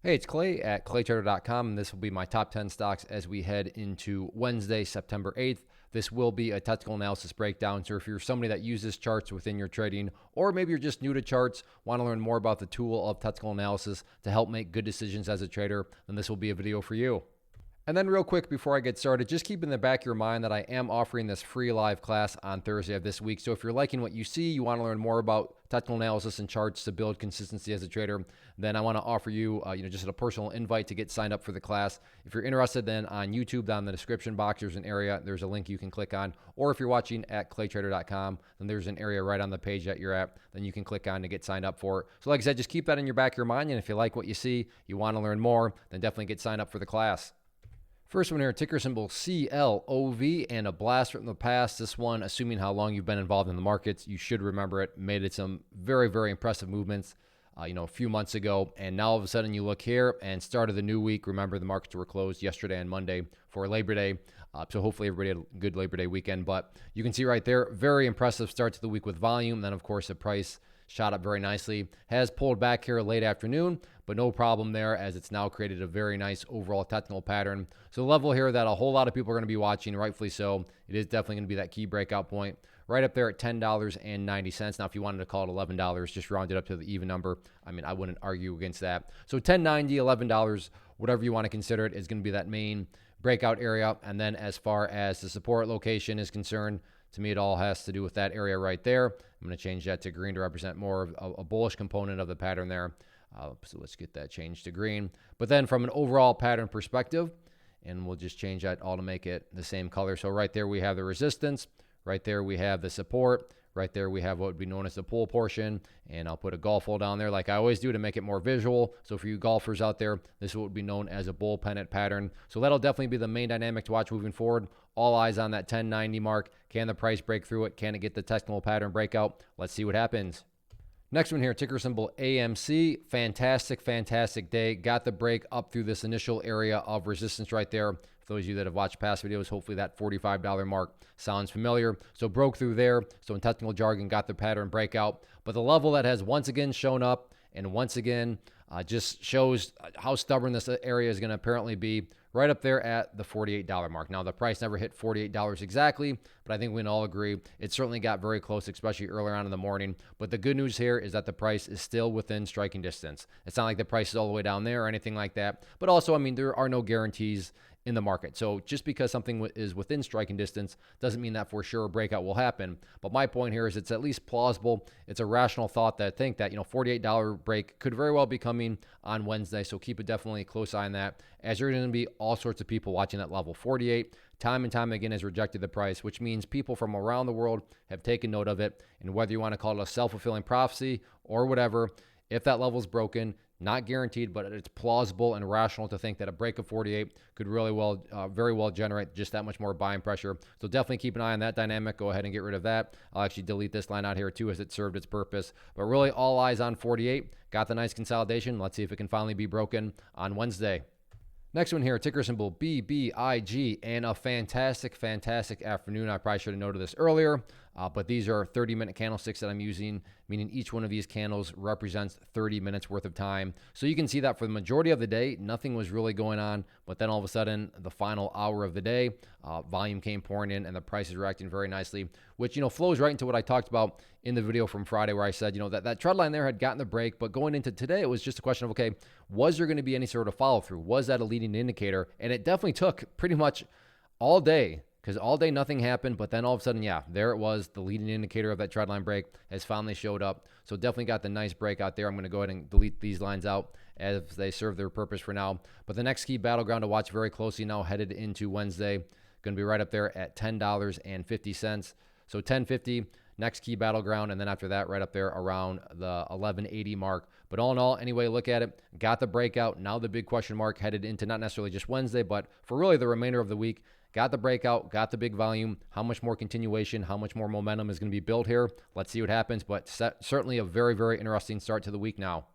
Hey, it's Clay at claytrader.com, and this will be my top 10 stocks as we head into Wednesday, September 8th. This will be a technical analysis breakdown. So if you're somebody that uses charts within your trading, or maybe you're just new to charts, want to learn more about the tool of technical analysis to help make good decisions as a trader, then this will be a video for you. And then real quick before I get started, just keep in the back of your mind that I am offering this free live class on Thursday of this week. So if you're liking what you see, you want to learn more about technical analysis and charts to build consistency as a trader, then I want to offer you, just a personal invite to get signed up for the class. If you're interested, then on YouTube, down in the description box, there's an area, there's a link you can click on. Or if you're watching at claytrader.com, then there's an area right on the page that you're at, then you can click on to get signed up for it. So like I said, just keep that in your back of your mind. And if you like what you see, you want to learn more, then definitely get signed up for the class. First one here, ticker symbol CLOV, and a blast from the past. This one, assuming how long you've been involved in the markets, you should remember it. Made it some very, very impressive movements, a few months ago. And now all of a sudden you look here and start of the new week. Remember, the markets were closed yesterday and Monday for Labor Day. So hopefully everybody had a good Labor Day weekend. But you can see right there, very impressive start to the week with volume. Then, of course, the price shot up very nicely. Has pulled back here late afternoon, but no problem there as it's now created a very nice overall technical pattern. So the level here that a whole lot of people are going to be watching, rightfully so, it is definitely going to be that key breakout point right up there at $10.90. Now, if you wanted to call it $11, just round it up to the even number. I mean, I wouldn't argue against that. So $10.90, $11, whatever you want to consider it, is going to be that main breakout area. And then as far as the support location is concerned, to me, it all has to do with that area right there. I'm going to change that to green to represent more of a bullish component of the pattern there. So let's get that changed to green. But then from an overall pattern perspective, and we'll just change that all to make it the same color. So right there we have the resistance. Right there we have the support. Right there we have what would be known as the pull portion. And I'll put a golf hole down there like I always do to make it more visual. So for you golfers out there, this is what would be known as a bull pennant pattern. So that'll definitely be the main dynamic to watch moving forward. All eyes on that 1090 mark. Can the price break through it? Can it get the technical pattern breakout? Let's see what happens. Next one here, ticker symbol AMC. Fantastic, fantastic day. Got the break up through this initial area of resistance right there. For those of you that have watched past videos, hopefully that $45 mark sounds familiar. So broke through there. So in technical jargon, got the pattern breakout. But the level that has once again shown up and once again just shows how stubborn this area is going to apparently be, right up there at the $48 mark. Now, the price never hit $48 exactly, but I think we can all agree it certainly got very close, especially earlier on in the morning. But the good news here is that the price is still within striking distance. It's not like the price is all the way down there or anything like that. But also, I mean, there are no guarantees in the market. So just because something is within striking distance doesn't mean that for sure a breakout will happen. But my point here is it's at least plausible. It's a rational thought that I think that, $48 break could very well be coming on Wednesday. So keep a definitely close eye on that, as there's going to be all sorts of people watching that level. 48 time and time again has rejected the price, which means people from around the world have taken note of it. And whether you want to call it a self-fulfilling prophecy or whatever, if that level is broken, not guaranteed, but it's plausible and rational to think that a break of 48 could really very well generate just that much more buying pressure. So definitely keep an eye on that dynamic. Go ahead and get rid of that. I'll actually delete this line out here too, as it served its purpose. But really all eyes on 48. Got the nice consolidation. Let's see if it can finally be broken on Wednesday. Next one here, ticker symbol BBIG, and a fantastic, fantastic afternoon. I probably should have noted this earlier, but these are 30-minute candlesticks that I'm using, meaning each one of these candles represents 30 minutes worth of time. So you can see that for the majority of the day, nothing was really going on, but then all of a sudden, the final hour of the day, volume came pouring in, and the price is reacting very nicely, which, flows right into what I talked about in the video from Friday, where I said, that trend line there had gotten the break, but going into today, it was just a question of, okay, was there going to be any sort of follow through? Was that a leading indicator? And it definitely took pretty much all day, because all day nothing happened, but then all of a sudden, yeah, there it was. The leading indicator of that trend line break has finally showed up. So definitely got the nice break out there. I'm going to go ahead and delete these lines out as they serve their purpose for now. But the next key battleground to watch very closely now headed into Wednesday, going to be right up there at $10.50. So $10.50, next key battleground, and then after that, right up there around the $11.80 mark. But all in all, anyway, look at it. Got the breakout. Now the big question mark headed into not necessarily just Wednesday, but for really the remainder of the week. Got the breakout, got the big volume. How much more continuation, how much more momentum is going to be built here? Let's see what happens, but certainly a very, very interesting start to the week now.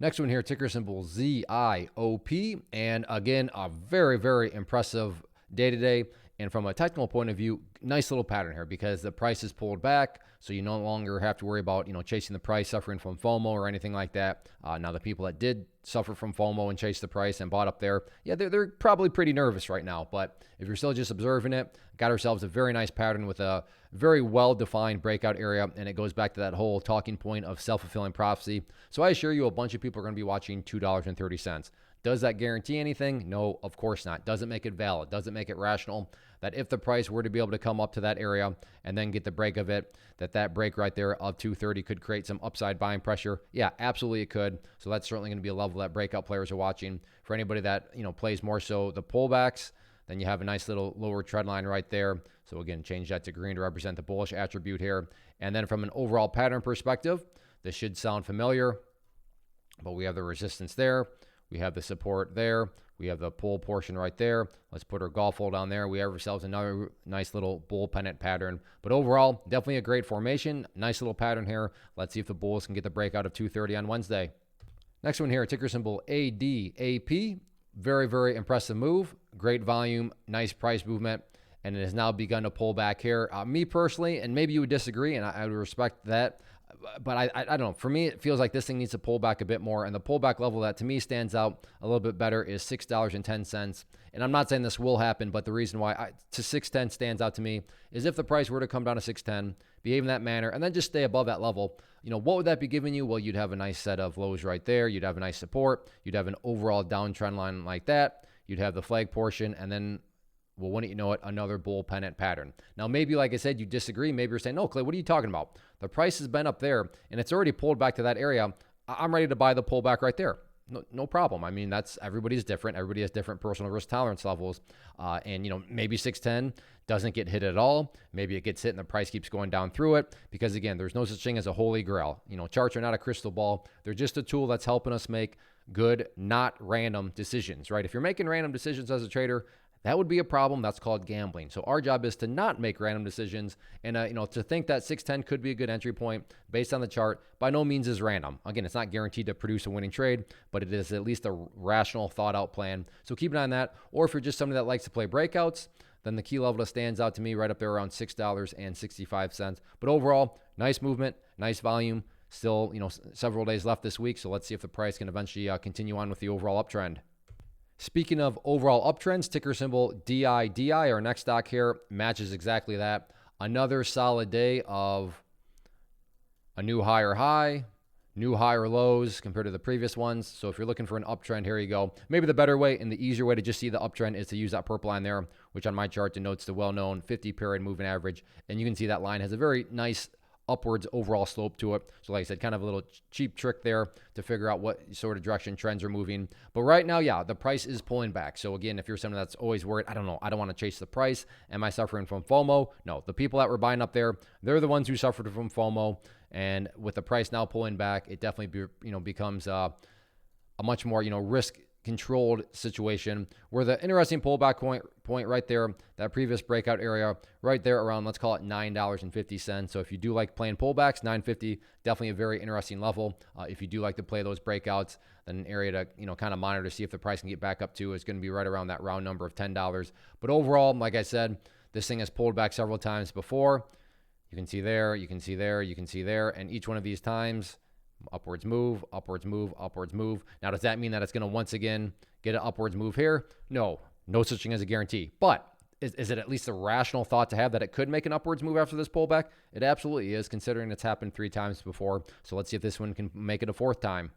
Next one here, ticker symbol ZIOP. And again, a very, very impressive day today. And from a technical point of view, nice little pattern here because the price is pulled back, so you no longer have to worry about, chasing the price, suffering from FOMO or anything like that. Now, the people that did suffer from FOMO and chase the price and bought up there, yeah, they're probably pretty nervous right now. But if you're still just observing it, got ourselves a very nice pattern with a very well-defined breakout area, and it goes back to that whole talking point of self-fulfilling prophecy. So I assure you, a bunch of people are going to be watching $2.30. Does that guarantee anything? No, of course not. Doesn't make it valid. Doesn't make it rational that if the price were to be able to come up to that area and then get the break of it, that break right there of 230 could create some upside buying pressure. Yeah, absolutely it could. So that's certainly going to be a level that breakout players are watching. For anybody that, plays more so the pullbacks, then you have a nice little lower trend line right there. So again, change that to green to represent the bullish attribute here. And then from an overall pattern perspective, this should sound familiar, but we have the resistance there. We have the support there. We have the pull portion right there. Let's put our golf hole down there. We have ourselves another nice little bull pennant pattern. But overall, definitely a great formation. Nice little pattern here. Let's see if the bulls can get the breakout of 230 on Wednesday. Next one here, ticker symbol ADAP. Very, very impressive move. Great volume, nice price movement, and it has now begun to pull back here. Me personally, and maybe you would disagree, and I would respect that, but I don't know. For me, it feels like this thing needs to pull back a bit more, and the pullback level that to me stands out a little bit better is $6.10. And I'm not saying this will happen, but the reason why to 610 stands out to me is if the price were to come down to 610, behave in that manner, and then just stay above that level, what would that be giving you? Well, you'd have a nice set of lows right there. You'd have a nice support. You'd have an overall downtrend line like that. You'd have the flag portion, and then, well, wouldn't you know it, another bull pennant pattern. Now, maybe, like I said, you disagree. Maybe you're saying, no, Clay, what are you talking about? The price has been up there, and it's already pulled back to that area. I'm ready to buy the pullback right there. No problem. I mean, everybody's different. Everybody has different personal risk tolerance levels. And maybe 610 doesn't get hit at all. Maybe it gets hit and the price keeps going down through it. Because again, there's no such thing as a holy grail. Charts are not a crystal ball. They're just a tool that's helping us make good, not random decisions, right? If you're making random decisions as a trader, that would be a problem. That's called gambling. So our job is to not make random decisions, and to think that 610 could be a good entry point based on the chart by no means is random. Again, it's not guaranteed to produce a winning trade, but it is at least a rational, thought-out plan. So keep an eye on that. Or if you're just somebody that likes to play breakouts, then the key level that stands out to me right up there around $6.65. But overall, nice movement, nice volume. Still, several days left this week, so let's see if the price can eventually continue on with the overall uptrend. Speaking of overall uptrends, ticker symbol DIDI, our next stock here, matches exactly that. Another solid day of a new higher high, new higher lows compared to the previous ones. So if you're looking for an uptrend, here you go. Maybe the better way and the easier way to just see the uptrend is to use that purple line there, which on my chart denotes the well-known 50-period moving average. And you can see that line has a very nice upwards overall slope to it. So like I said, kind of a little cheap trick there to figure out what sort of direction trends are moving. But right now, yeah, the price is pulling back. So again, if you're someone that's always worried, I don't want to chase the price. Am I suffering from FOMO? No, the people that were buying up there, they're the ones who suffered from FOMO. And with the price now pulling back, it definitely becomes a much more risk controlled situation where the interesting pullback point right there, that previous breakout area right there around, let's call it $9.50. So if you do like playing pullbacks, $9.50, definitely a very interesting level. If you do like to play those breakouts, then an area to kind of monitor to see if the price can get back up to is going to be right around that round number of $10. But overall, like I said, this thing has pulled back several times before. You can see there, you can see there, you can see there, and each one of these times, upwards move, upwards move, upwards move. Now, does that mean that it's going to once again get an upwards move here? No such thing as a guarantee. But is it at least a rational thought to have that it could make an upwards move after this pullback? It absolutely is, considering it's happened 3 times before. So let's see if this one can make it a 4th time.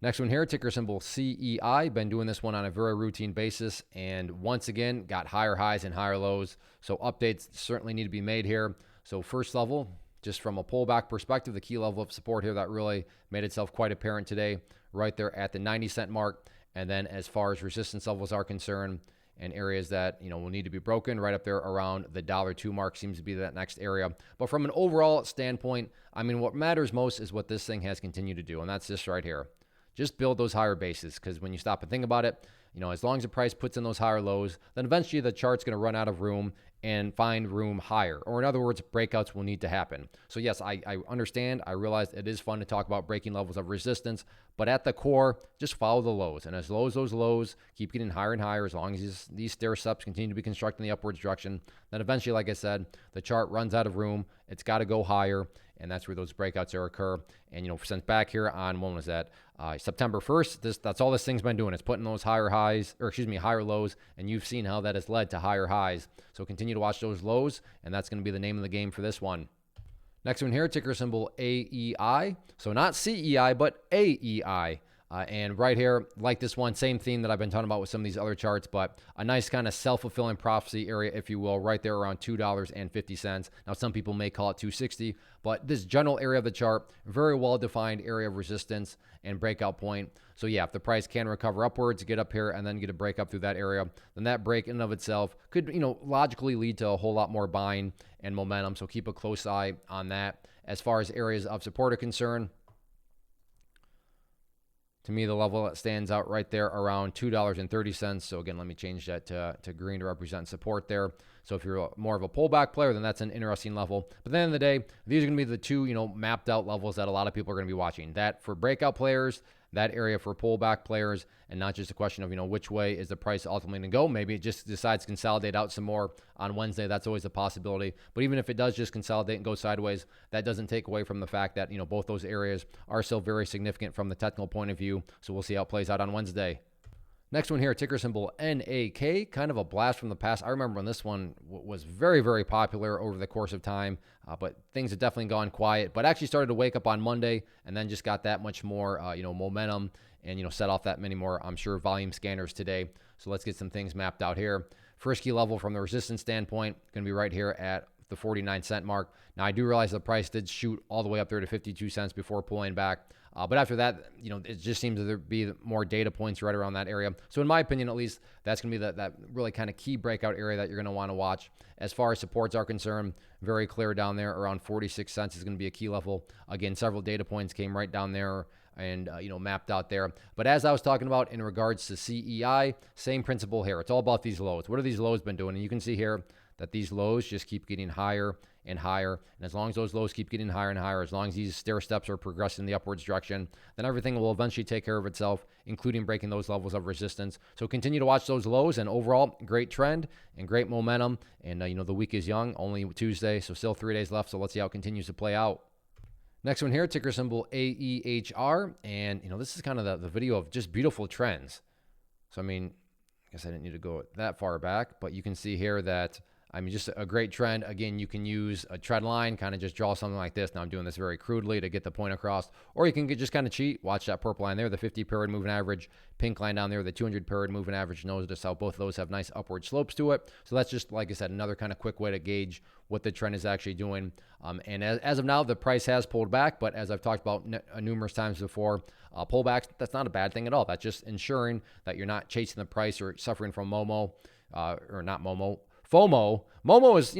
Next one here, ticker symbol CEI. Been doing this one on a very routine basis, and once again, got higher highs and higher lows. So updates certainly need to be made here. So first level, just from a pullback perspective, the key level of support here that really made itself quite apparent today, right there at the 90-cent mark. And then as far as resistance levels are concerned and areas that, will need to be broken, right up there around the $2 mark seems to be that next area. But from an overall standpoint, I mean, what matters most is what this thing has continued to do, and that's this right here. Just build those higher bases, because when you stop and think about it, as long as the price puts in those higher lows, then eventually the chart's going to run out of room and find room higher. Or in other words, breakouts will need to happen. So yes, I understand. I realize it is fun to talk about breaking levels of resistance, but at the core, just follow the lows. And as low as those lows keep getting higher and higher, as long as these stair steps continue to be constructed in the upwards direction, then eventually, like I said, the chart runs out of room. It's got to go higher. And that's where those breakouts are occur. And, since back here on, when was that? September 1st, that's all this thing's been doing. It's putting those higher lows. And you've seen how that has led to higher highs. So continue to watch those lows. And that's going to be the name of the game for this one. Next one here, ticker symbol AEI. So not CEI, but AEI. And right here, like this one, same theme that I've been talking about with some of these other charts, but a nice kind of self-fulfilling prophecy area, if you will, right there around $2.50. Now, some people may call it $2.60, but this general area of the chart, very well-defined area of resistance and breakout point. So yeah, if the price can recover upwards, get up here and then get a break up through that area, then that break in and of itself could, logically lead to a whole lot more buying and momentum. So keep a close eye on that. As far as areas of support are concerned, to me, the level that stands out right there around $2.30. So again, let me change that to green to represent support there. So if you're more of a pullback player, then that's an interesting level. But at the end of the day, these are going to be the two, mapped out levels that a lot of people are going to be watching. That for breakout players, that area for pullback players, and not just a question of, which way is the price ultimately going to go. Maybe it just decides to consolidate out some more on Wednesday. That's always a possibility. But even if it does just consolidate and go sideways, that doesn't take away from the fact that, both those areas are still very significant from the technical point of view. So we'll see how it plays out on Wednesday. Next one here, ticker symbol NAK, kind of a blast from the past. I remember when this one was very, very popular over the course of time, but things have definitely gone quiet, but actually started to wake up on Monday and then just got that much more, momentum and, set off that many more, I'm sure, volume scanners today. So let's get some things mapped out here. First key level from the resistance standpoint, going to be right here at the 49-cent mark. Now, I do realize the price did shoot all the way up there to 52 cents before pulling back. But after that, it just seems to be more data points right around that area. So in my opinion, at least, that's going to be that really kind of key breakout area that you're going to want to watch. As far as supports are concerned, very clear down there around 46 cents is going to be a key level. Again, several data points came right down there and, mapped out there. But as I was talking about in regards to CEI, same principle here. It's all about these lows. What have these lows been doing? And you can see here that these lows just keep getting higher and higher. And as long as those lows keep getting higher and higher, as long as these stair steps are progressing in the upwards direction, then everything will eventually take care of itself, including breaking those levels of resistance. So continue to watch those lows, and overall, great trend and great momentum. And, the week is young, only Tuesday, so still 3 days left. So let's see how it continues to play out. Next one here, ticker symbol AEHR. And, this is kind of the video of just beautiful trends. So, I guess I didn't need to go that far back, but you can see here that, just a great trend. Again, you can use a trend line, kind of just draw something like this. Now I'm doing this very crudely to get the point across, or you can just kind of cheat. Watch that purple line there, the 50-period moving average, pink line down there, the 200-period moving average. Notice how both of those have nice upward slopes to it. So that's just, like I said, another kind of quick way to gauge what the trend is actually doing. And as of now, the price has pulled back, but as I've talked about numerous times before, pullbacks, that's not a bad thing at all. That's just ensuring that you're not chasing the price or suffering from FOMO. Momo is,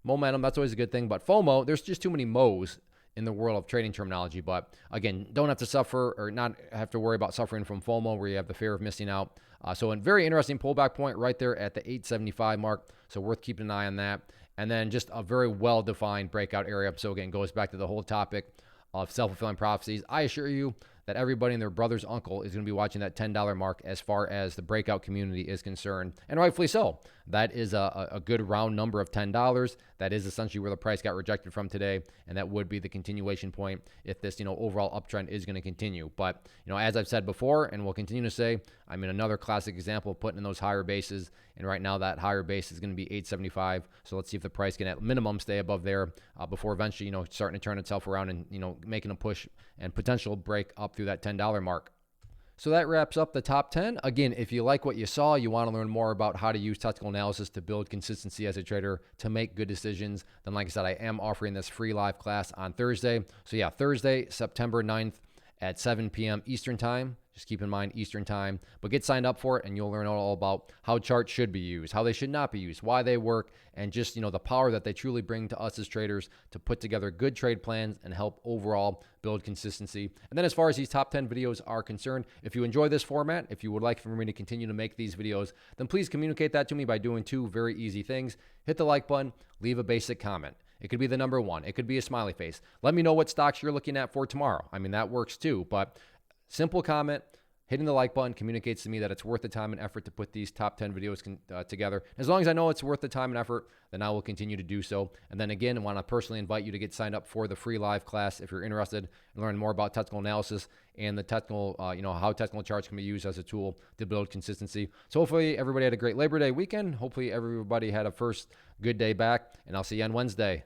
momentum. That's always a good thing. But FOMO, there's just too many mo's in the world of trading terminology. But again, don't have to suffer or not have to worry about suffering from FOMO where you have the fear of missing out. So a very interesting pullback point right there at the 875 mark. So worth keeping an eye on that. And then just a very well-defined breakout area. So again, goes back to the whole topic of self-fulfilling prophecies. I assure you that everybody and their brother's uncle is going to be watching that $10 mark as far as the breakout community is concerned, and rightfully so. That is a good round number of $10. That is essentially where the price got rejected from today, and that would be the continuation point if this, overall uptrend is going to continue. But, as I've said before, and will continue to say, another classic example of putting in those higher bases, and right now that higher base is going to be 875. So let's see if the price can at minimum stay above there before eventually, starting to turn itself around and, making a push and potential break up through that $10 mark. So that wraps up the top 10. Again, if you like what you saw, you want to learn more about how to use technical analysis to build consistency as a trader to make good decisions, then like I said, I am offering this free live class on Thursday. So yeah, Thursday, September 9th at 7 p.m. Eastern time. Just keep in mind Eastern time, but get signed up for it and you'll learn all about how charts should be used, how they should not be used, why they work, and just, the power that they truly bring to us as traders to put together good trade plans and help overall build consistency. And then as far as these top 10 videos are concerned, if you enjoy this format, if you would like for me to continue to make these videos, then please communicate that to me by doing two very easy things. Hit the like button, leave a basic comment. It could be the number one. It could be a smiley face. Let me know what stocks you're looking at for tomorrow. I mean, that works too, but simple comment, hitting the like button communicates to me that it's worth the time and effort to put these top 10 videos together. As long as I know it's worth the time and effort, then I will continue to do so. And then again, I want to personally invite you to get signed up for the free live class if you're interested in learning more about technical analysis and the technical, how technical charts can be used as a tool to build consistency. So hopefully everybody had a great Labor Day weekend. Hopefully everybody had a first good day back, and I'll see you on Wednesday.